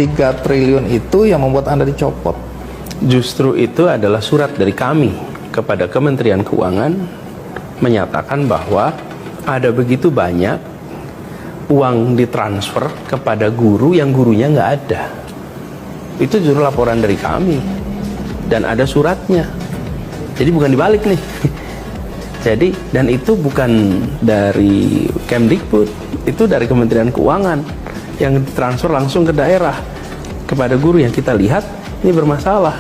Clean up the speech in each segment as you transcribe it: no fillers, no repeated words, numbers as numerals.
3 triliun itu yang membuat Anda dicopot? Justru itu adalah surat dari kami kepada Kementerian Keuangan menyatakan bahwa ada begitu banyak uang ditransfer kepada guru yang gurunya nggak ada. Itu justru laporan dari kami dan ada suratnya. Jadi bukan dibalik nih. Jadi dan itu bukan dari Kemdikbud, itu dari Kementerian Keuangan yang ditransfer langsung ke daerah kepada guru yang kita lihat ini bermasalah.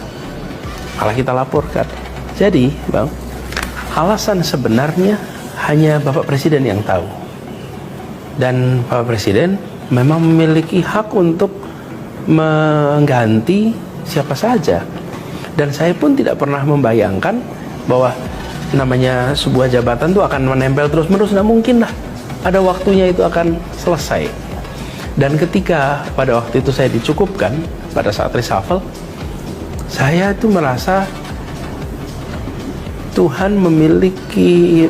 Malah kita laporkan. Jadi, Bang, alasan sebenarnya hanya Bapak Presiden yang tahu. Dan Bapak Presiden memang memiliki hak untuk mengganti siapa saja. Dan saya pun tidak pernah membayangkan bahwa namanya sebuah jabatan itu akan menempel terus-menerus. Nggak mungkin lah. Ada waktunya itu akan selesai. Dan ketika pada waktu itu saya dicukupkan pada saat reshuffle, saya tuh merasa Tuhan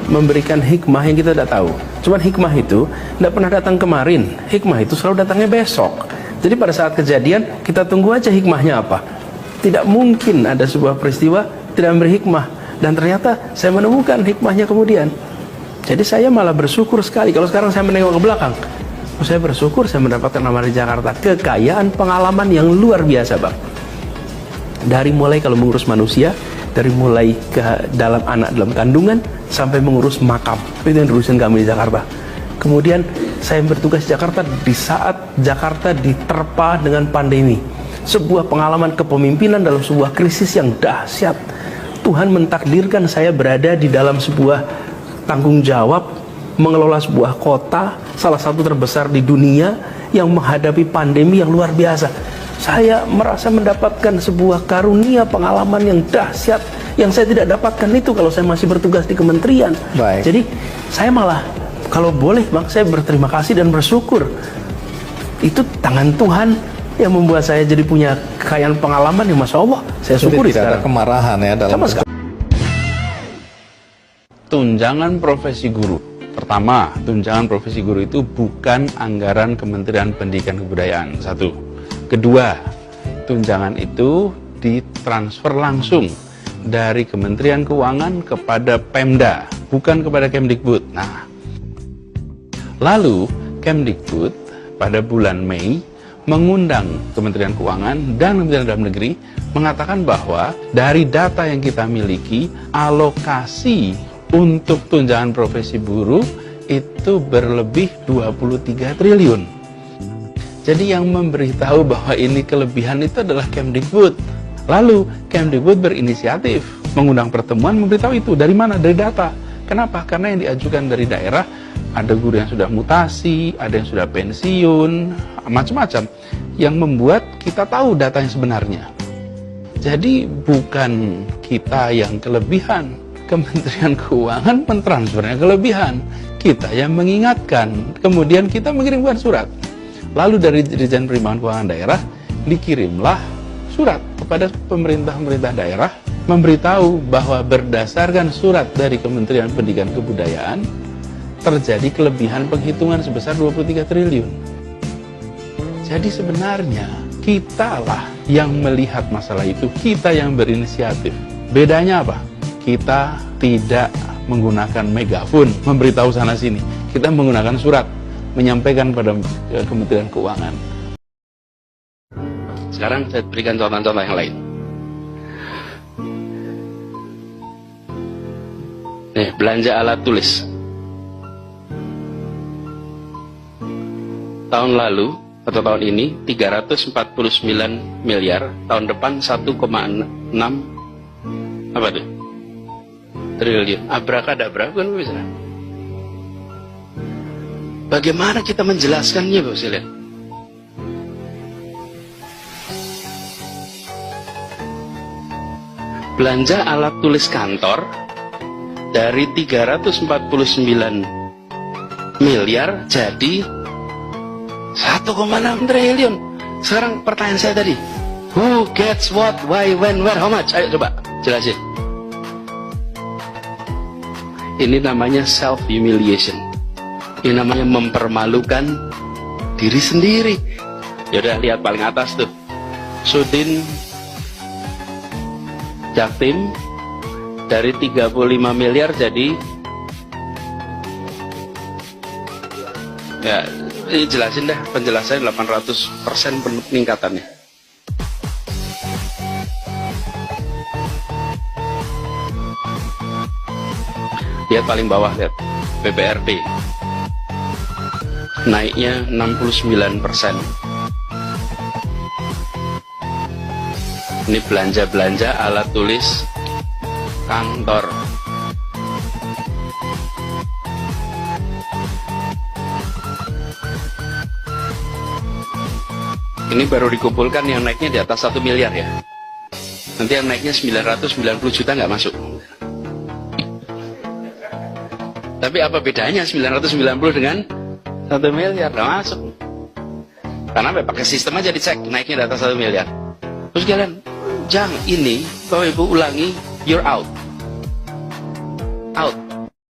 memberikan hikmah yang kita tidak tahu. Cuman hikmah itu tidak pernah datang kemarin. Hikmah itu selalu datangnya besok. Jadi pada saat kejadian kita tunggu aja hikmahnya apa. Tidak mungkin ada sebuah peristiwa tidak memberi hikmah. Dan ternyata saya menemukan hikmahnya kemudian. Jadi saya malah bersyukur sekali. Kalau sekarang saya menengok ke belakang, saya bersyukur saya mendapatkan nama di Jakarta. Kekayaan pengalaman yang luar biasa, Bang. Dari mulai kalau mengurus manusia, dari mulai ke dalam anak dalam kandungan sampai mengurus makam, itu yang diurusin kami di Jakarta. Kemudian saya bertugas di Jakarta di saat Jakarta diterpa dengan pandemi, sebuah pengalaman kepemimpinan dalam sebuah krisis yang dahsyat. Tuhan mentakdirkan saya berada di dalam sebuah tanggung jawab mengelola sebuah kota salah satu terbesar di dunia yang menghadapi pandemi yang luar biasa. Saya merasa mendapatkan sebuah karunia pengalaman yang dahsyat yang saya tidak dapatkan itu kalau saya masih bertugas di kementerian. Baik. Jadi saya malah kalau boleh, Bang, saya berterima kasih dan bersyukur. Itu tangan Tuhan yang membuat saya jadi punya kekayaan pengalaman yang Masya Allah saya syukuri tidak sekarang. ada kemarahan ya dalam Sama sekali. Tunjangan profesi guru. Pertama, tunjangan profesi guru itu bukan anggaran Kementerian Pendidikan Kebudayaan. Satu. Kedua, tunjangan itu ditransfer langsung dari Kementerian Keuangan kepada Pemda, bukan kepada Kemdikbud. Nah, lalu Kemdikbud pada bulan Mei mengundang Kementerian Keuangan dan Kementerian Dalam Negeri mengatakan bahwa dari data yang kita miliki, alokasi untuk tunjangan profesi guru itu berlebih 23 triliun. Jadi yang memberitahu bahwa ini kelebihan itu adalah Kemdikbud. Lalu Kemdikbud berinisiatif mengundang pertemuan memberitahu itu. Dari mana? Dari data. Kenapa? Karena yang diajukan dari daerah ada guru yang sudah mutasi, ada yang sudah pensiun, macam-macam. Yang membuat kita tahu data yang sebenarnya. Jadi bukan kita yang kelebihan. Kementerian Keuangan mentransfernya kelebihan. Kita yang mengingatkan. Kemudian kita mengirimkan surat. Lalu dari Dirjen Perimbangan Keuangan Daerah dikirimlah surat kepada pemerintah-pemerintah daerah memberitahu bahwa berdasarkan surat dari Kementerian Pendidikan Kebudayaan terjadi kelebihan penghitungan sebesar 23 triliun. Jadi sebenarnya kitalah yang melihat masalah itu, kita yang berinisiatif. Bedanya apa? Kita tidak menggunakan megafon memberitahu sana sini. Kita menggunakan surat menyampaikan pada Kementerian Keuangan. Sekarang saya berikan contoh-contoh yang lain. Nih, belanja alat tulis. Tahun lalu atau tahun ini 349 miliar, tahun depan 1,6 apa tuh? Triliun. Abrakadabra kan bisa. Bagaimana kita menjelaskannya, Bapak sekalian? Belanja alat tulis kantor dari 349 miliar jadi 1,6 triliun. Sekarang pertanyaan saya tadi, who gets what, why, when, where, how much? Ayo coba jelasin. Ini namanya self-humiliation. Ini namanya mempermalukan diri sendiri. Yaudah, lihat paling atas tuh, Sudin Jaktim, dari 35 miliar jadi, ya ini jelasin dah, penjelasannya 800% peningkatannya. Lihat paling bawah, lihat PPRD naiknya 69%. Ini belanja-belanja alat tulis kantor. Ini baru dikumpulkan yang naiknya di atas 1 miliar ya. Nanti yang naiknya 990 juta nggak masuk. Tapi apa bedanya 990 dengan 1 miliar? Nggak masuk. Karena pakai sistem aja dicek, naiknya di atas 1 miliar. Terus kalian, jangan ini, Bapak Ibu ulangi, you're out. Out.